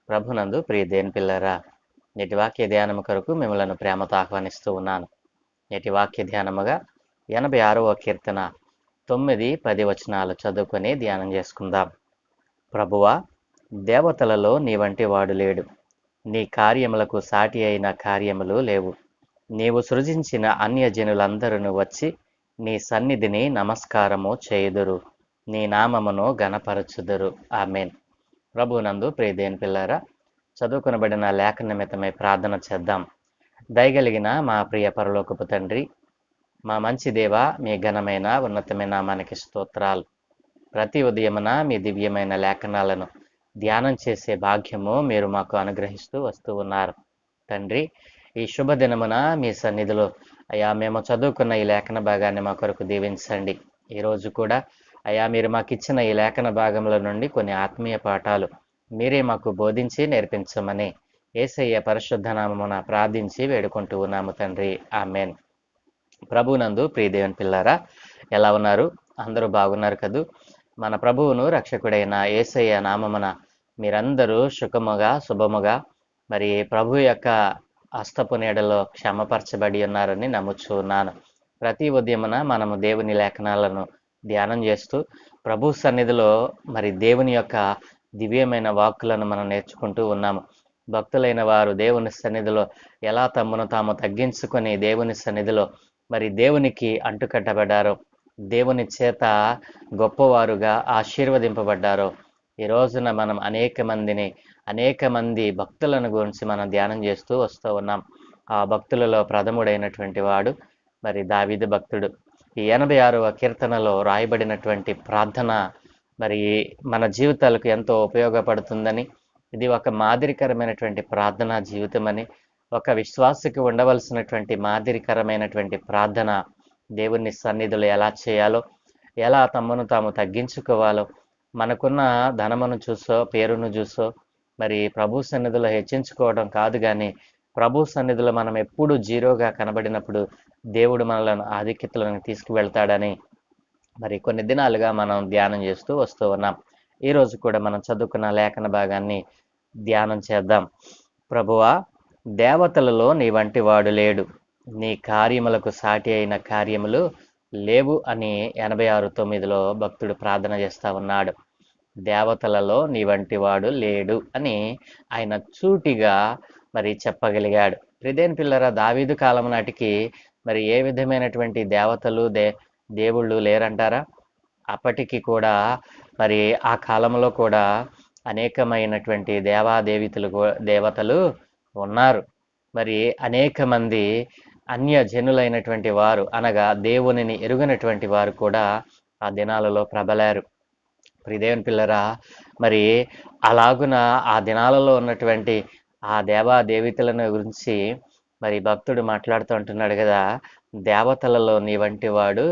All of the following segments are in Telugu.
ప్రభునందు ప్రియ దేని పిల్లరా, నేటి వాక్య ధ్యానము కొరకు మిమ్మలను ప్రేమతో ఆహ్వానిస్తూ ఉన్నాను. నేటి వాక్య ధ్యానముగా 86వ కీర్తన 9-10 వచనాలు చదువుకొని ధ్యానం చేసుకుందాం. ప్రభువా, దేవతలలో నీ వంటి వాడు లేడు. నీ కార్యములకు సాటి అయిన కార్యములు లేవు. నీవు సృజించిన అన్యజనులందరూ వచ్చి నీ సన్నిధిని నమస్కారము చేయుదురు. నీ నామమును గణపరచుదురు. ఆమేన్. ప్రభునందు ప్రియ దేని పిల్లారా, చదువుకొనబడిన లేఖ నిమిత్తమై ప్రార్థన చేద్దాం. దయగలిగిన మా ప్రియ పరలోకపు తండ్రి, మా మంచి దేవ, మీ ఘనమైన ఉన్నతమైన నామానికి స్తోత్రాలు. ప్రతి ఉదయమున మీ దివ్యమైన లేఖనాలను ధ్యానం చేసే భాగ్యము మీరు మాకు అనుగ్రహిస్తూ వస్తూ ఉన్నారు. తండ్రి, ఈ శుభదినమున మీ సన్నిధిలో అయ్యా మేము చదువుకున్న ఈ లేఖన భాగాన్ని మా కొరకు దీవించండి. ఈరోజు కూడా అయ్యా మీరు మాకు ఇచ్చిన ఈ లేఖన భాగంలో నుండి కొన్ని ఆత్మీయ పాఠాలు మీరే మాకు బోధించి నేర్పించమని యేసయ్య పరిశుద్ధ నామమున ప్రార్థించి వేడుకుంటూ ఉన్నాము తండ్రి. ఆమేన్. ప్రభునందు ప్రియ దేవుని పిల్లారా, ఎలా ఉన్నారు? అందరూ బాగున్నారు కదూ? మన ప్రభువును రక్షకుడైన యేసయ్య నామమున మీరందరూ సుఖముగా శుభముగా మరి ప్రభు యొక్క హస్తపు నీడలో క్షమపరచబడి ఉన్నారని నమ్ముచూ ఉన్నాను. ప్రతి ఉదయమున మనము దేవుని లేఖనాలను ధ్యానం చేస్తూ ప్రభు సన్నిధిలో మరి దేవుని యొక్క దివ్యమైన వాక్కులను మనం నేర్చుకుంటూ ఉన్నాము. భక్తులైన వారు దేవుని సన్నిధిలో ఎలా తమను తాము తగ్గించుకొని దేవుని సన్నిధిలో మరి దేవునికి అంటుకట్టబడ్డారో, దేవుని చేత గొప్పవారుగా ఆశీర్వదింపబడ్డారో, ఈ రోజున మనం అనేక మంది భక్తులను గురించి మనం ధ్యానం చేస్తూ వస్తూ ఉన్నాం. ఆ భక్తులలో ప్రథముడైనటువంటి వాడు మరి దావీదు భక్తుడు. ఈ 86వ కీర్తనలో రాయబడినటువంటి ప్రార్థన మరి మన జీవితాలకు ఎంతో ఉపయోగపడుతుందని, ఇది ఒక మాదిరికరమైనటువంటి ప్రార్థనా జీవితం అని, ఒక విశ్వాసికి ఉండవలసినటువంటి మాదిరికరమైనటువంటి ప్రార్థన దేవుని సన్నిధిలో ఎలా చేయాలో, ఎలా తమను తాము తగ్గించుకోవాలో, మనకున్న ధనమును చూసో పేరును చూసో మరి ప్రభు సన్నిధిలో హెచ్చించుకోవడం కాదు, కానీ ప్రభు సన్నిధిలో మనం ఎప్పుడు జీరోగా కనబడినప్పుడు దేవుడు మనలను ఆధిక్యతలను తీసుకువెళ్తాడని మరి కొన్ని దినాలుగా మనం ధ్యానం చేస్తూ వస్తూ ఉన్నాం. ఈరోజు కూడా మనం చదువుకున్న లేఖన భాగాన్ని ధ్యానం చేద్దాం. ప్రభువా, దేవతలలో నీ వంటి వాడు లేడు. నీ కార్యములకు సాటి అయిన కార్యములు లేవు అని 86:9లో భక్తుడు ప్రార్థన చేస్తా ఉన్నాడు. దేవతలలో నీ వంటి వాడు లేడు అని ఆయన చూటిగా మరి చెప్పగలిగాడు. ప్రియదేని పిల్లరా, దావీదు కాలం నాటికి మరి ఏ విధమైనటువంటి దేవతలు దేవుళ్ళు లేరంటారా? అప్పటికి కూడా మరి ఆ కాలంలో కూడా అనేకమైనటువంటి దేవతలు ఉన్నారు. మరి అనేక మంది అన్య జనులైనటువంటి వారు, అనగా దేవునిని ఎరుగనటువంటి వారు కూడా ఆ దినాలలో ప్రబలారు. ప్రియదేవుని పిల్లరా, మరి అలాగున ఆ దినాలలో ఉన్నటువంటి ఆ దేవతలను గురించి మరి భక్తుడు మాట్లాడుతూ అంటున్నాడు కదా, దేవతలలో నీ వంటి వాడు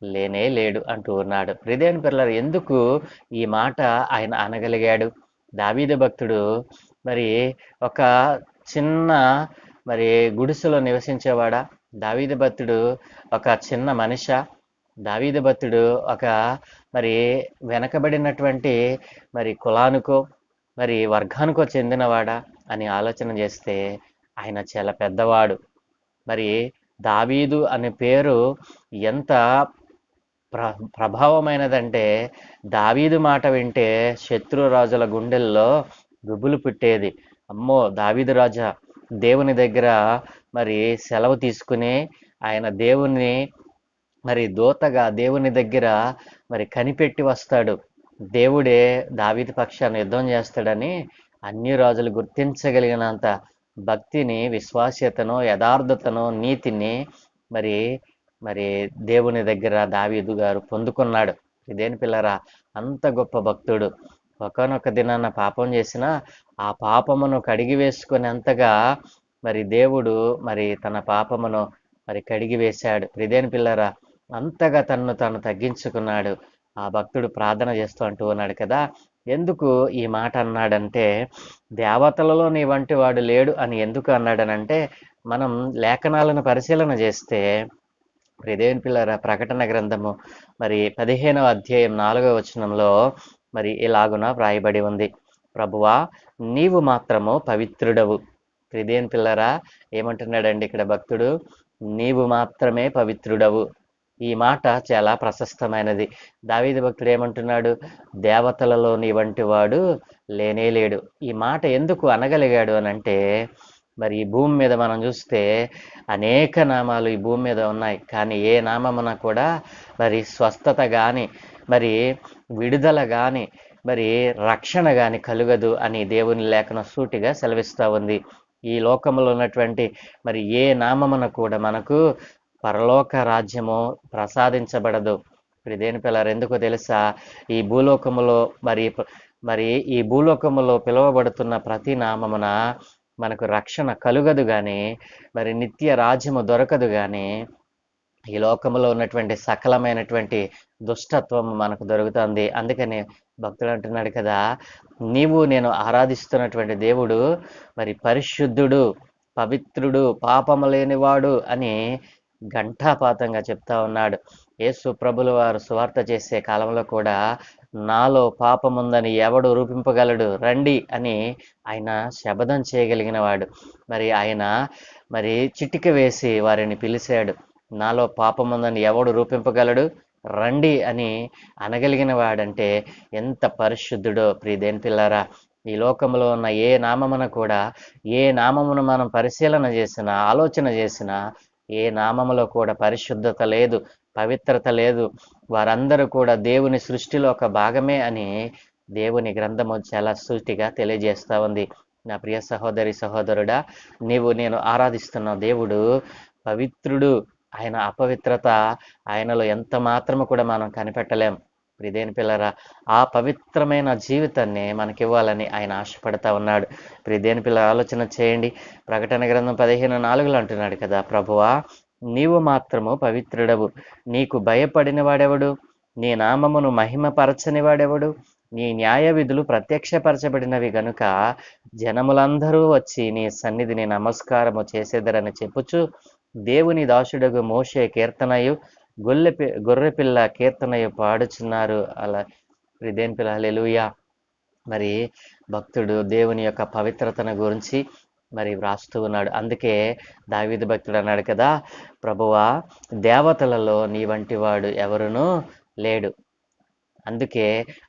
లేనే లేడు అంటూ ఉన్నాడు. ప్రియదేవుని పిల్లరా, ఎందుకు ఈ మాట ఆయన అనగలిగాడు? దావీదు భక్తుడు మరి ఒక చిన్న మరి గుడిసెలో నివసించేవాడా? దావీదు భక్తుడు ఒక చిన్న మనిషి? దావీదు భక్తుడు ఒక మరి వెనకబడినటువంటి మరి కులానికో మరి వర్గానికో చెందినవాడా అని ఆలోచన చేస్తే ఆయన చాలా పెద్దవాడు. మరి దావీదు అనే పేరు ఎంత ప్రభావమైనదంటే, దావీదు మాట వింటే శత్రురాజుల గుండెల్లో గుబులు పుట్టేది. అమ్మో, దావీదు రాజా దేవుని దగ్గర మరి సెలవు తీసుకుని ఆయన దేవుని మరి దూతగా దేవుని దగ్గర మరి కనిపెట్టి వస్తాడు, దేవుడే దావీదు పక్షాన్ని యుద్ధం చేస్తాడని అన్ని రాజులు గుర్తించగలిగినంత భక్తిని, విశ్వాస్యతను, యథార్థతను, నీతిని మరి మరి దేవుని దగ్గర దావీదు గారు పొందుకున్నాడు. ఇదేని పిల్లరా, అంత గొప్ప భక్తుడు. ఒకనొక దినాన పాపం చేసిన ఆ పాపమును కడిగి వేసుకునేంతగా మరి దేవుడు మరి తన పాపమును మరి కడిగి వేశాడు. ఇదేని పిల్లరా, అంతగా తన్ను తాను తగ్గించుకున్నాడు. ఆ భక్తుడు ప్రార్థన చేస్తూ అంటూ ఉన్నాడు కదా, ఎందుకు ఈ మాట అన్నాడంటే, దేవతలలో నీ వంటి వాడు లేడు అని ఎందుకు అన్నాడనంటే, మనం లేఖనాలను పరిశీలన చేస్తే దేవుని పిల్లరా, ప్రకటన గ్రంథము మరి 15వ అధ్యాయం 4వ వచనంలో మరి ఇలాగున వ్రాయబడి ఉంది. ప్రభువా నీవు మాత్రము పవిత్రుడవు. ప్రిదేన్ పిల్లరా, ఏమంటున్నాడండి ఇక్కడ భక్తుడు? నీవు మాత్రమే పవిత్రుడవు. ఈ మాట చాలా ప్రశస్తమైనది. దావీదు భక్తుడు ఏమంటున్నాడు? దేవతలలో నీ వంటి వాడు లేనే లేడు. ఈ మాట ఎందుకు అనగలిగాడు అని అంటే, మరి ఈ భూమి మీద మనం చూస్తే అనేక నామాలు ఈ భూమి మీద ఉన్నాయి. కానీ ఏ నామమున కూడా మరి స్వస్థత కానీ, మరి విడుదల కానీ, మరి రక్షణ కానీ కలుగదు అని దేవుని లేఖనం సూటిగా సెలవిస్తూ ఉంది. ఈ లోకంలో ఉన్నటువంటి మరి ఏ నామమున కూడా మనకు పరలోక రాజ్యము ప్రసాదించబడదు. ఇప్పుడు దేని పిల్లలు ఎందుకో తెలుసా? ఈ భూలోకములో మరి ఈ భూలోకములో పిలువబడుతున్న ప్రతి నామమున మనకు రక్షణ కలుగదు కానీ, మరి నిత్య రాజ్యము దొరకదు కానీ, ఈ లోకంలో ఉన్నటువంటి సకలమైనటువంటి దుష్టత్వం మనకు దొరుకుతుంది. అందుకని భక్తుడు అంటున్నాడు కదా, నీవు నేను ఆరాధిస్తున్నటువంటి దేవుడు మరి పరిశుద్ధుడు, పవిత్రుడు, పాపము లేనివాడు అని ఘంటాపాతంగా చెప్తా ఉన్నాడు. యేసు ప్రభుల వారు సువార్త చేసే కాలంలో కూడా నాలో పాపముందని ఎవడు రూపింపగలడు రండి అని ఆయన శబదం చేయగలిగిన వాడు. మరి ఆయన మరి చిటిక వేసి వారిని పిలిచాడు. నాలో పాపముందని ఎవడు రూపింపగలడు రండి అని అనగలిగిన వాడంటే ఎంత పరిశుద్ధుడో ప్రియదేని పిల్లారా. ఈ లోకంలో ఉన్న ఏ నామమున కూడా, ఏ నామమును మనం పరిశీలన చేసినా, ఆలోచన చేసినా, ఏ నామములో కూడా పరిశుద్ధత లేదు, పవిత్రత లేదు. వారందరూ కూడా దేవుని సృష్టిలో ఒక భాగమే అని దేవుని గ్రంథము చాలా సూటిగా తెలియజేస్తా ఉంది. నా ప్రియ సహోదరి సహోదరుడా, నేను ఆరాధిస్తున్న దేవుడు పవిత్రుడు. ఆయన అపవిత్రత ఆయనలో ఎంత మాత్రము కూడా మనం కనిపెట్టలేం. ప్రియదేని పిల్లరా, ఆ పవిత్రమైన జీవితాన్ని మనకివ్వాలని ఆయన ఆశపడతా ఉన్నాడు. ప్రియదేని పిల్లల ఆలోచన చేయండి. ప్రకటన గ్రంథం 15:4 అంటున్నాడు కదా, ప్రభువా నీవు మాత్రము పవిత్రుడవు, నీకు భయపడిన వాడెవడు? నీ నామమును మహిమపరచని వాడెవడు? నీ న్యాయ విధులు ప్రత్యక్షపరచబడినవి గనుక జనములందరూ వచ్చి నీ సన్నిధిని నమస్కారము చేసేదరని చెప్పుచు దేవుని దాసుడగు మోషే కీర్తనయు గొర్రెపిల్ల కీర్తనయు పాడుచున్నారు. అలా ప్రియదేని పిల్ల హల్లెలూయా. మరి భక్తుడు దేవుని యొక్క పవిత్రతను గురించి మరి వ్రాస్తూ ఉన్నాడు. అందుకే దావీదు భక్తుడు అన్నాడు కదా, ప్రభువా దేవతలలో నీ వంటి వాడు ఎవరునూ లేడు. అందుకే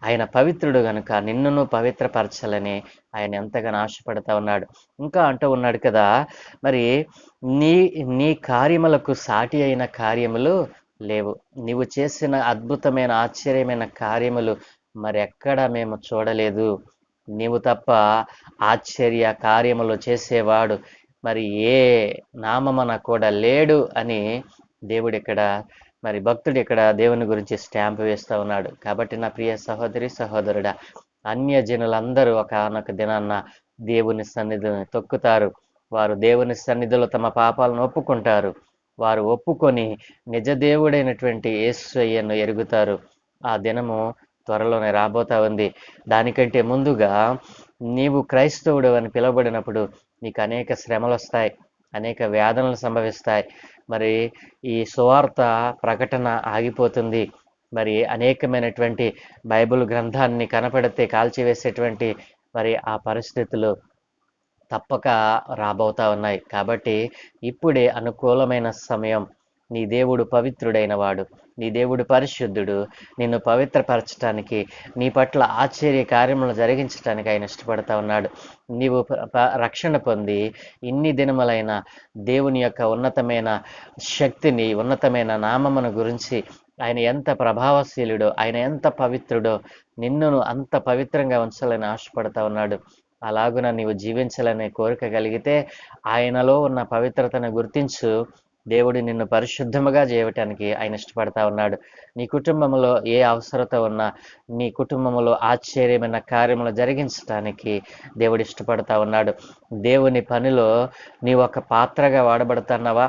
ఆయన పవిత్రుడు గనుక నిన్నును పవిత్రపరచాలని ఆయన ఎంతగానో ఆశపడతా ఉన్నాడు. ఇంకా అంటూ ఉన్నాడు కదా, మరి నీ నీ కార్యములకు సాటి అయిన కార్యములు లేవు. నీవు చేసిన అద్భుతమైన ఆశ్చర్యమైన కార్యములు మరి ఎక్కడ మేము చూడలేదు. నీవు తప్ప ఆశ్చర్య కార్యములు చేసేవాడు మరి ఏ నామమున కూడా లేడు అని దేవుడు ఇక్కడ మరి భక్తుడు ఇక్కడ దేవుని గురించి స్టాంప్ వేస్తూ ఉన్నాడు. కాబట్టి నా ప్రియ సహోదరి సహోదరుడా, అన్యజనులందరూ ఒకనొక దినాన్న దేవుని సన్నిధిని తొక్కుతారు. వారు దేవుని సన్నిధిలో తమ పాపాలను ఒప్పుకుంటారు. వారు ఒప్పుకొని నిజ దేవుడైనటువంటి యేసయ్యను ఎరుగుతారు. ఆ దినము త్వరలోనే రాబోతా ఉంది. దానికంటే ముందుగా నీవు క్రైస్తవుడు అని పిలువబడినప్పుడు నీకు అనేక శ్రమలు వస్తాయి, అనేక వేదనలు సంభవిస్తాయి. మరి ఈ సువార్త ప్రకటన ఆగిపోతుంది. మరి అనేకమైనటువంటి బైబిల్ గ్రంథాన్ని కనపడితే కాల్చివేసేటువంటి మరి ఆ పరిస్థితులు తప్పక రాబోతా ఉన్నాయి. కాబట్టి ఇప్పుడే అనుకూలమైన సమయం. నీ దేవుడు పవిత్రుడైన వాడు, నీ దేవుడు పరిశుద్ధుడు. నిన్ను పవిత్రపరచటానికి, నీ పట్ల ఆశ్చర్య కార్యములను జరిగించడానికి ఆయన ఇష్టపడతా ఉన్నాడు. నీవు రక్షణ పొంది ఇన్ని దినములైన దేవుని యొక్క ఉన్నతమైన శక్తిని, ఉన్నతమైన నామమును గురించి, ఆయన ఎంత ప్రభావశీలుడో, ఆయన ఎంత పవిత్రుడో, నిన్నును అంత పవిత్రంగా ఉంచాలని ఆశపడతా ఉన్నాడు. అలాగున నీవు జీవించాలనే కోరిక కలిగితే ఆయనలో ఉన్న పవిత్రతను గుర్తించు. దేవుడు నిన్ను పరిశుద్ధముగా చేయటానికి ఆయన ఇష్టపడతా ఉన్నాడు. నీ కుటుంబంలో ఏ అవసరత ఉన్నా, నీ కుటుంబంలో ఆశ్చర్యమైన కార్యములు జరిగించడానికి దేవుడు ఇష్టపడతా ఉన్నాడు. దేవుని పనిలో నీవు ఒక పాత్రగా వాడబడుతున్నావా?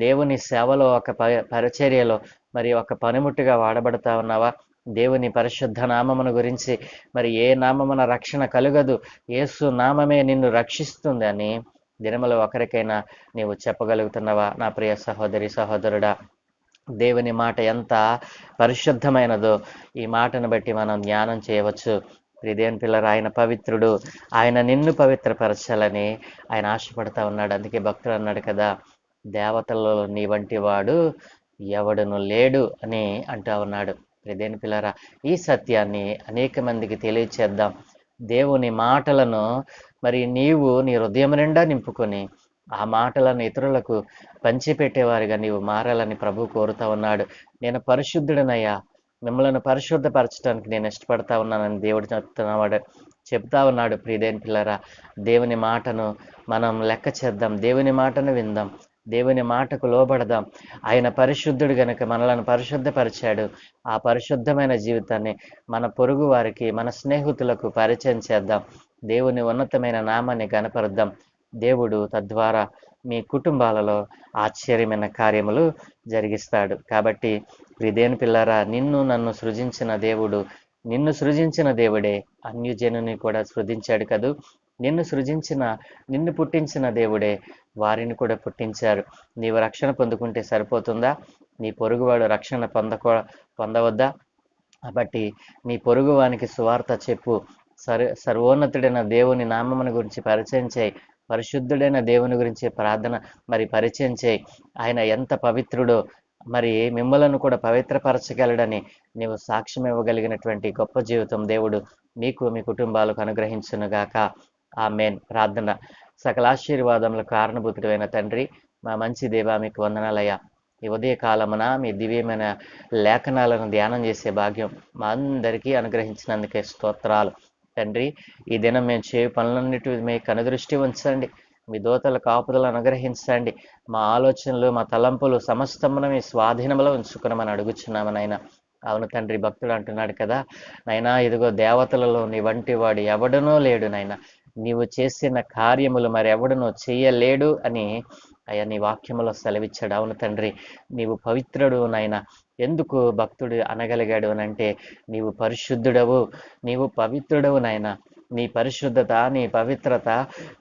దేవుని సేవలో ఒక పరిచర్యలో మరి ఒక పనిముట్టుగా వాడబడతా ఉన్నావా? దేవుని పరిశుద్ధ నామమును గురించి మరి ఏ నామమున రక్షణ కలుగదు, యేసు నామమే నిన్ను రక్షిస్తుంది అని దినములో ఒకరికైనా నీవు చెప్పగలుగుతున్నావా? నా ప్రియ సహోదరి సహోదరుడా, దేవుని మాట ఎంత పరిశుద్ధమైనదో ఈ మాటను బట్టి మనం ధ్యానం చేయవచ్చు. ప్రియదేవుని పిల్లరా, ఆయన పవిత్రుడు. ఆయన నిన్ను పవిత్రపరచాలని ఆయన ఆశపడతా ఉన్నాడు. అందుకే భక్తుడు అన్నాడు కదా, దేవతలలో నీ వంటి వాడు ఎవడును లేడు అని అంటా ఉన్నాడు. ప్రియదేవుని పిల్లరా, ఈ సత్యాన్ని అనేక మందికి తెలియచేద్దాం. దేవుని మాటలను మరి నీవు నీ హృదయం నిండా నింపుకొని ఆ మాటలను ఇతరులకు పంచిపెట్టేవారిగా నీవు మారాలని ప్రభు కోరుతా ఉన్నాడు. నేను పరిశుద్ధుడనయ్యా, మిమ్మల్ని పరిశుద్ధపరచడానికి నేను ఇష్టపడతా ఉన్నానని దేవుడు చెప్తా ఉన్నాడు. ప్రియదేవుని పిల్లరా, దేవుని మాటను మనం లెక్క చేద్దాం, దేవుని మాటను విందాం, దేవుని మాటకు లోబడదాం. ఆయన పరిశుద్ధుడు గనుక మనలను పరిశుద్ధపరిచాడు. ఆ పరిశుద్ధమైన జీవితాన్ని మన పొరుగు వారికి, మన స్నేహితులకు పరిచయం చేద్దాం. దేవుని ఉన్నతమైన నామాన్ని గనపరుద్దాం. దేవుడు తద్వారా మీ కుటుంబాలలో ఆశ్చర్యమైన కార్యములు జరిగిస్తాడు. కాబట్టి ప్రియదేవుని పిల్లరా, నిన్ను నన్ను సృజించిన దేవుడు, నిన్ను సృజించిన దేవుడే అన్యజనుని కూడా సృజించాడు కదూ. నిన్ను పుట్టించిన దేవుడే వారిని కూడా పుట్టించారు. నీవు రక్షణ పొందుకుంటే సరిపోతుందా? నీ పొరుగువాడు రక్షణ పొందవద్దా? కాబట్టి నీ పొరుగువానికి సువార్త చెప్పు. సర్వోన్నతుడైన దేవుని నామమును గురించి పరిచయం చేయి. పరిశుద్ధుడైన దేవుని గురించి పరిచయం చేయి. ఆయన ఎంత పవిత్రుడో మరి మిమ్మలను కూడా పవిత్రపరచగలడని నీవు సాక్ష్యం ఇవ్వగలిగినటువంటి గొప్ప జీవితం దేవుడు మీకు, మీ కుటుంబాలకు అనుగ్రహించునుగాక. ఆమేన్. ప్రార్థన. సకల ఆశీర్వాదములకు కారణభూతుడైన తండ్రి, మా మంచి దేవా, మీకు వందనాలయ్యా. ఈ ఉదయ కాలమున మీ దివ్యమైన లేఖనాలను ధ్యానం చేసే భాగ్యం మా అందరికీ అనుగ్రహించినందుకే స్తోత్రాలు తండ్రి. ఈ దినం మేము చేయు పనులన్నిటి మీ కనుదృష్టి ఉంచండి. మీ దూతల కాపుదలను అనుగ్రహించండి. మా ఆలోచనలు, మా తలంపులు సమస్తమును మీ స్వాధీనంలో ఉంచుకున్నామని అడుగుచున్నామనైనా. అవును తండ్రి, భక్తుడు అంటున్నాడు కదా, నైనా ఇదిగో దేవతలలో నీ వంటి వాడు ఎవడనో లేడు నైనా, నీవు చేసిన కార్యములు మరి ఎవడనో చేయలేడు అని అయ్యా నీ వాక్యములో సెలవిచ్చాడు. అవును తండ్రి, నీవు పవిత్రుడు నైనా. ఎందుకు భక్తుడు అనగలిగాడు అని అంటే, నీవు పరిశుద్ధుడవు, నీవు పవిత్రుడవు నాయనా. నీ పరిశుద్ధత, నీ పవిత్రత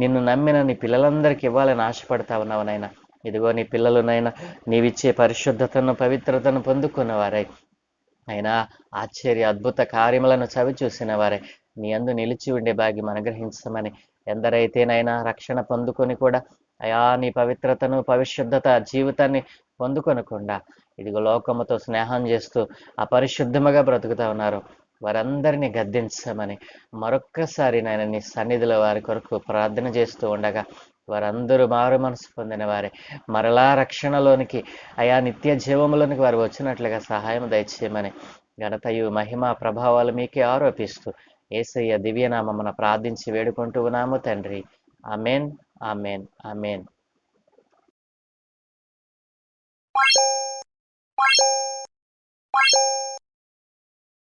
నిన్ను నమ్మిన నీ పిల్లలందరికీ ఇవ్వాలని ఆశపడతా ఉన్నావు నాయన. ఇదిగో నీ పిల్లలునైనా నీవిచ్చే పరిశుద్ధతను, పవిత్రతను పొందుకున్నవారై అయినా ఆశ్చర్య అద్భుత కార్యములను చవి చూసిన వారే నీ అందు నిలిచి ఉండే భాగ్యం అనుగ్రహించమని, ఎందరైతేనైనా రక్షణ పొందుకొని కూడా అయా నీ పవిత్రతను, పరిశుద్ధత జీవితాన్ని పొందుకొనకుండా ఇదిగో లోకముతో స్నేహం చేస్తూ అపరిశుద్ధముగా బ్రతుకుతా ఉన్నారు, వారందరినీ గద్దించమని మరొక్కసారి నాయన నీ సన్నిధిలో వారి కొరకు ప్రార్థన చేస్తూ ఉండగా, వారందరూ మారు మనసు పొందిన వారే మరలా రక్షణలోనికి, అయా నిత్య జీవములోనికి వారు వచ్చినట్లుగా సహాయం దయచేయమని ఘనతయు, మహిమ, ప్రభావాలు మీకే ఆరోపిస్తూ యేసయ్య దివ్యనామమున ప్రార్థించి వేడుకుంటూ ఉన్నాము తండ్రి. Amen, amen, amen.